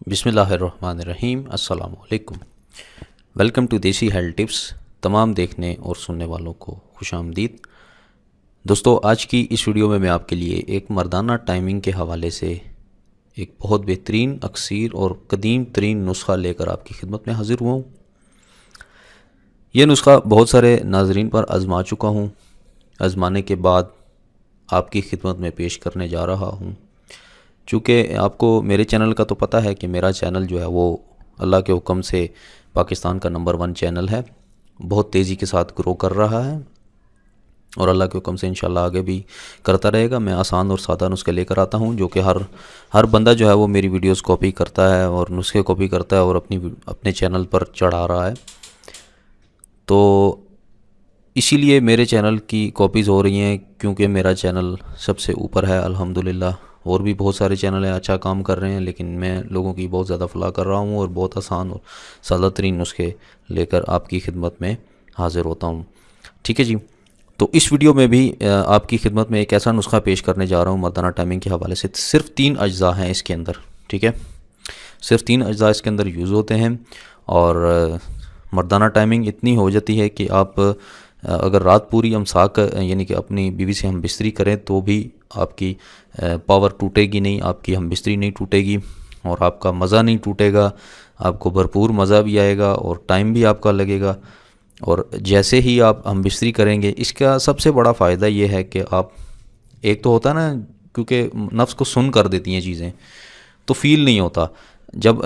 बिस्मिल्लाहिर्रहमानिर्रहीम। अस्सलाम वालेकुम। वेलकम टू देसी हेल्थ टिप्स। तमाम देखने और सुनने वालों को खुशामदीद। दोस्तों, आज की इस वीडियो में मैं आपके लिए एक मर्दाना टाइमिंग के हवाले से एक बहुत बेहतरीन, अक्सीर और कदीम तरीन नुस्खा लेकर आपकी खिदमत में हाज़िर हुआ हूँ। यह नुस्खा बहुत सारे नाजरीन पर आज़मा चुका हूँ। आज़माने के बाद आपकी खिदमत में पेश करने जा रहा हूँ। चूँकि आपको मेरे चैनल का तो पता है कि मेरा चैनल जो है वो अल्लाह के हुक्म से पाकिस्तान का नंबर 1 चैनल है। बहुत तेज़ी के साथ ग्रो कर रहा है और अल्लाह के हुक्म से इंशाल्लाह आगे भी करता रहेगा। मैं आसान और सादा नुस्खे लेकर आता हूँ जो कि हर बंदा जो है वो मेरी वीडियोस कॉपी करता है और नुस्खे कॉपी करता है और अपने चैनल पर चढ़ा रहा है। तो इसीलिए मेरे चैनल की कॉपीज़ हो रही हैं, क्योंकि मेरा चैनल सबसे ऊपर है अल्हम्दुलिल्लाह। और भी बहुत सारे चैनल हैं, अच्छा काम कर रहे हैं, लेकिन मैं लोगों की बहुत ज़्यादा फलाह कर रहा हूँ और बहुत आसान और सादा तरीन नुस्खे लेकर आपकी खिदमत में हाज़िर होता हूँ। ठीक है जी। तो इस वीडियो में भी आपकी खिदमत में एक ऐसा नुस्खा पेश करने जा रहा हूँ मर्दाना टाइमिंग के हवाले से। सिर्फ 3 अज्जा हैं इसके अंदर। ठीक है, सिर्फ 3 अज्जा इसके अंदर यूज़ होते हैं और मर्दाना टाइमिंग इतनी हो जाती है कि आप अगर रात पूरी इमसाक यानी कि अपनी बीवी से हम बिस्तरी करें तो भी आपकी पावर टूटेगी नहीं, आपकी हम बिस्तरी नहीं टूटेगी और आपका मज़ा नहीं टूटेगा। आपको भरपूर मज़ा भी आएगा और टाइम भी आपका लगेगा। और जैसे ही आप हम बिस्तरी करेंगे, इसका सबसे बड़ा फ़ायदा ये है कि आप, एक तो होता ना, क्योंकि नफ्स को सुन कर देती हैं चीज़ें तो फ़ील नहीं होता। जब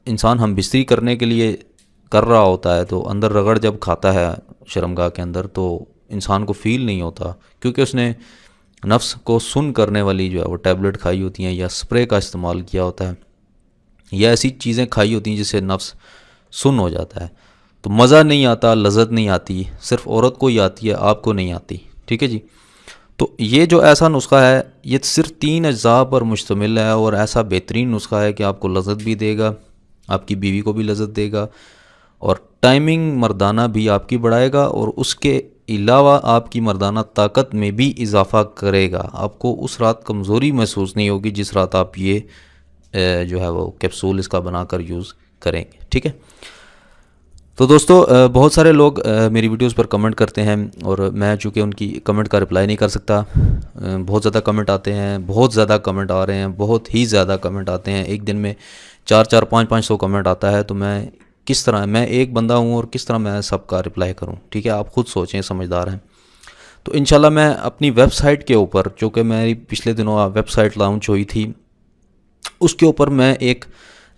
इंसान हम बिस्तरी करने के लिए कर रहा होता है तो अंदर रगड़ जब खाता है शर्मगाह के अंदर, तो इंसान को फ़ील नहीं होता, क्योंकि उसने नफ्स को सुन करने वाली जो है वो टैबलेट खाई होती हैं या स्प्रे का इस्तेमाल किया होता है या ऐसी चीज़ें खाई होती हैं जिससे नफ्स सुन हो जाता है। तो मज़ा नहीं आता, लज़्ज़त नहीं आती, सिर्फ औरत को ही आती है, आपको नहीं आती। ठीक है जी। तो ये जो ऐसा नुस्खा है ये सिर्फ 3 अज्जा पर मुश्तमिल है और ऐसा बेहतरीन नुस्खा है कि आपको लज़्ज़त भी देगा, आपकी बीवी को भी लज़्ज़त देगा और टाइमिंग मर्दाना भी आपकी बढ़ाएगा और उसके अलावा आपकी मर्दाना ताकत में भी इजाफ़ा करेगा। आपको उस रात कमज़ोरी महसूस नहीं होगी जिस रात आप ये जो है वो कैप्सूल इसका बनाकर यूज़ करेंगे। ठीक है। तो दोस्तों, बहुत सारे लोग मेरी वीडियोस पर कमेंट करते हैं और मैं चूँकि उनकी कमेंट का रिप्लाई नहीं कर सकता। बहुत ज़्यादा कमेंट आते हैं, बहुत ज़्यादा कमेंट आ रहे हैं, बहुत ही ज़्यादा कमेंट आते हैं। एक दिन में 4-4, 5-500 कमेंट आता है। तो मैं एक बंदा हूँ और किस तरह मैं सबका रिप्लाई करूँ। ठीक है, आप खुद सोचें, समझदार हैं। तो इंशाल्लाह मैं अपनी वेबसाइट के ऊपर, जो कि मेरी पिछले दिनों वेबसाइट लॉन्च हुई थी, उसके ऊपर मैं एक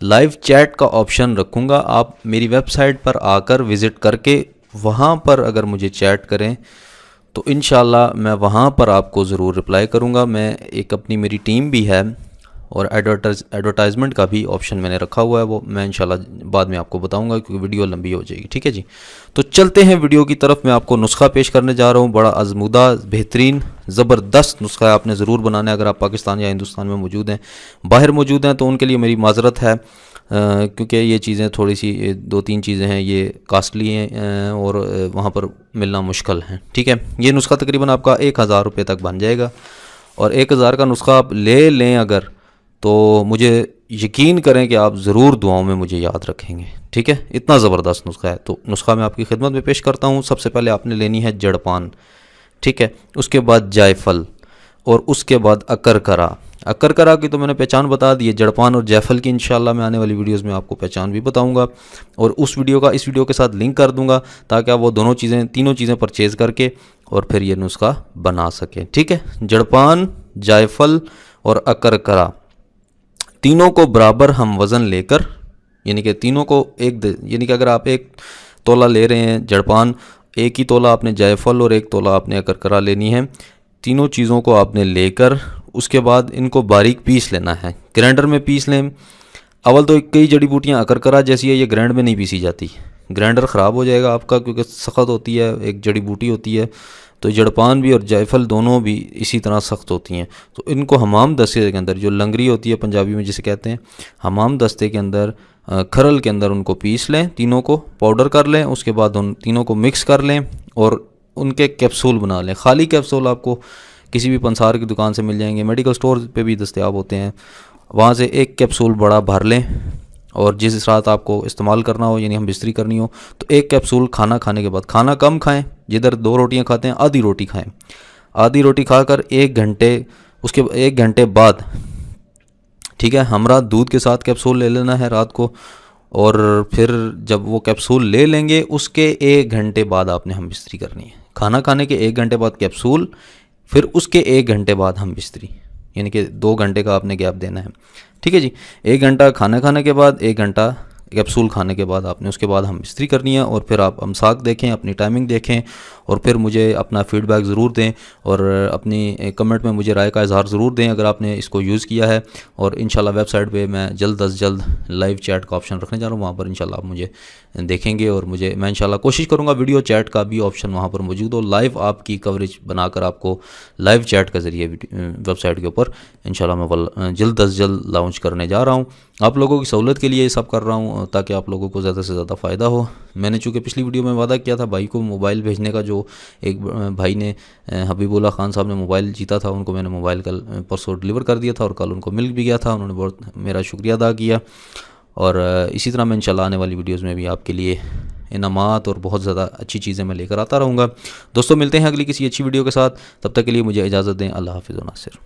लाइव चैट का ऑप्शन रखूँगा। आप मेरी वेबसाइट पर आकर विज़िट करके वहाँ पर अगर मुझे चैट करें तो इंशाल्लाह मैं वहाँ पर आपको ज़रूर रिप्लाई करूँगा। मैं एक अपनी मेरी टीम भी है और एडवर्टाइजमेंट का भी ऑप्शन मैंने रखा हुआ है, वो मैं इंशाल्लाह बाद में आपको बताऊंगा क्योंकि वीडियो लंबी हो जाएगी। ठीक है जी। तो चलते हैं वीडियो की तरफ। मैं आपको नुस्खा पेश करने जा रहा हूँ। बड़ा आजमूदा, बेहतरीन, ज़बरदस्त नुस्खा है। आपने ज़रूर बनाना है। अगर आप पाकिस्तान या हिंदुस्तान में मौजूद हैं, बाहर मौजूद हैं, तो उनके लिए मेरी माजरत है, क्योंकि ये चीज़ें थोड़ी सी 2-3 चीज़ें हैं, ये कास्टली हैं और वहाँ पर मिलना मुश्किल है। ठीक है। ये नुस्खा तकरीबन आपका 1000 रुपये तक बन जाएगा और 1000 का नुस्खा आप ले लें अगर, तो मुझे यकीन करें कि आप ज़रूर दुआओं में मुझे याद रखेंगे। ठीक है, इतना ज़बरदस्त नुस्खा है। तो नुस्खा मैं आपकी खिदमत में पेश करता हूँ। सबसे पहले आपने लेनी है जड़पान। ठीक है, उसके बाद जायफल और उसके बाद अकरकरा। अकरकरा की तो मैंने पहचान बता दी है। जड़पान और जायफल की इंशाल्लाह मैं आने वाली वीडियोज़ में आपको पहचान भी बताऊँगा और उस वीडियो का इस वीडियो के साथ लिंक कर दूँगा ताकि आप वो तीनों चीज़ें परचेज़ करके और फिर ये नुस्खा बना सकें। ठीक है, जड़पान, जायफल और अकरकरा, तीनों को बराबर हम वज़न लेकर, यानी कि तीनों को यानी कि अगर आप 1 तोला ले रहे हैं जड़पान, 1 ही तोला आपने जायफल और 1 तोला आपने अकरकरा लेनी है। तीनों चीज़ों को आपने लेकर उसके बाद इनको बारीक पीस लेना है। ग्राइंडर में पीस लें। अव्वल तो कई जड़ी बूटियाँ अकरकरा जैसी है, ये ग्राइंड में नहीं पीसी जाती, ग्राइंडर ख़राब हो जाएगा आपका, क्योंकि सख्त होती है, एक जड़ी बूटी होती है। तो जड़पान भी और जायफल दोनों भी इसी तरह सख्त होती हैं। तो इनको हमाम दस्ते के अंदर, जो लंगरी होती है पंजाबी में जिसे कहते हैं, हमाम दस्ते के अंदर, खरल के अंदर उनको पीस लें, तीनों को पाउडर कर लें। उसके बाद उन तीनों को मिक्स कर लें और उनके कैप्सूल बना लें। खाली कैप्सूल आपको किसी भी पंसार की दुकान से मिल जाएंगे, मेडिकल स्टोर पे भी दस्तयाब होते हैं। वहाँ से एक कैप्सूल बड़ा भर लें, और जिस रात आपको इस्तेमाल करना हो, यानी हम बिस्तरी करनी हो, तो एक कैप्सूल खाना खाने के बाद, खाना कम खाएं, जिधर 2 रोटियां खाते हैं आधी रोटी खाएं। आधी रोटी खाकर 1 घंटे, उसके 1 घंटे बाद, ठीक है, हमरा दूध के साथ कैप्सूल ले लेना है रात को। और फिर जब वो कैप्सूल ले लेंगे उसके 1 घंटे बाद आपने हम बिस्तरी करनी है। खाना खाने के 1 घंटे बाद कैप्सूल, फिर उसके 1 घंटे बाद हम बिस्तरी, यानी कि 2 घंटे का आपने गैप देना है। ठीक है जी, 1 घंटा खाना खाने के बाद, 1 घंटा कैप्सूल खाने के बाद आपने, उसके बाद हम बिस्तरी करनी है। और फिर आप अमसाक देखें, अपनी टाइमिंग देखें, और फिर मुझे अपना फ़ीडबैक ज़रूर दें, और अपनी कमेंट में मुझे राय का इज़हार ज़रूर दें अगर आपने इसको यूज़ किया है। और इंशाल्लाह वेबसाइट पे मैं जल्द अज़ जल्द लाइव चैट का ऑप्शन रखने जा रहा हूँ, वहाँ पर इंशाल्लाह आप मुझे देखेंगे, और मैं इंशाल्लाह कोशिश करूँगा वीडियो चैट का भी ऑप्शन वहाँ पर मौजूद हो, लाइव आपकी कवरेज बनाकर आपको लाइव चैट के ज़रिए वेबसाइट के ऊपर इंशाल्लाह मैं जल्द अज़ जल्द लॉन्च करने जा रहा हूँ। आप लोगों की सहूलत के लिए ये सब कर रहा हूँ, ताकि आप लोगों को ज़्यादा से ज़्यादा फ़ायदा हो। मैंने चूँकि पिछली वीडियो में वादा किया था भाई को मोबाइल भेजने का, जो एक भाई ने, हबीबुल्ला ख़ान साहब ने मोबाइल जीता था, उनको मैंने मोबाइल कल परसों डिलीवर कर दिया था, और कल उनको मिल भी गया था। उन्होंने बहुत मेरा शुक्रिया अदा किया। और इसी तरह मैं इंशाल्लाह आने वाली वीडियोज़ में भी आपके लिए इनामात और बहुत ज़्यादा अच्छी चीज़ें मैं लेकर आता रहूँगा। दोस्तों, मिलते हैं अगली किसी अच्छी वीडियो के साथ, तब तक के लिए मुझे इजाज़त दें। अल्लाह हाफ़िज़ व नासिर।